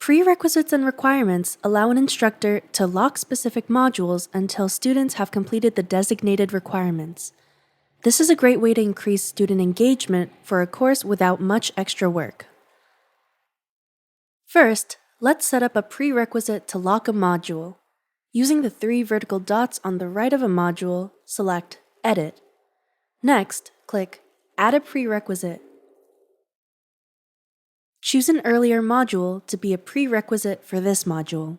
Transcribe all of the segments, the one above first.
Prerequisites and requirements allow an instructor to lock specific modules until students have completed the designated requirements. This is a great way to increase student engagement for a course without much extra work. First, let's set up a prerequisite to lock a module. Using the 3 vertical dots on the right of a module, select Edit. Next, click Add a Prerequisite. Choose an earlier module to be a prerequisite for this module.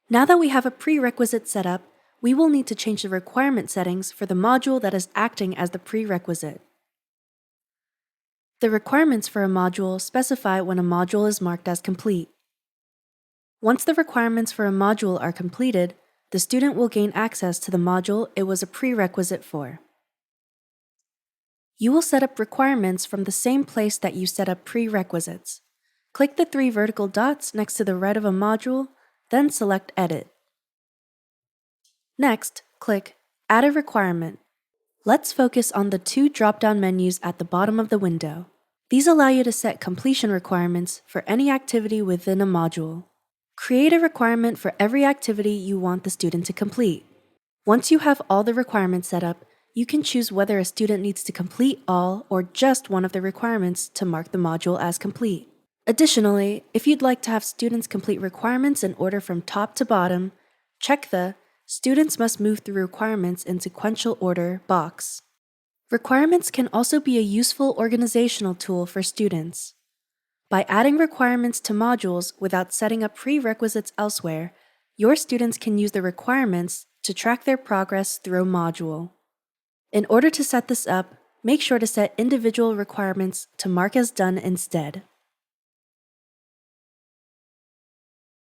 Now that we have a prerequisite set up, we will need to change the requirement settings for the module that is acting as the prerequisite. The requirements for a module specify when a module is marked as complete. Once the requirements for a module are completed, the student will gain access to the module it was a prerequisite for. You will set up requirements from the same place that you set up prerequisites. Click the 3 vertical dots next to the right of a module, then select Edit. Next, click Add a Requirement. Let's focus on the 2 drop-down menus at the bottom of the window. These allow you to set completion requirements for any activity within a module. Create a requirement for every activity you want the student to complete. Once you have all the requirements set up, you can choose whether a student needs to complete all or just one of the requirements to mark the module as complete. Additionally, if you'd like to have students complete requirements in order from top to bottom, check the Students must move through requirements in sequential order box. Requirements can also be a useful organizational tool for students. By adding requirements to modules without setting up prerequisites elsewhere, your students can use the requirements to track their progress through a module. In order to set this up, make sure to set individual requirements to mark as done instead.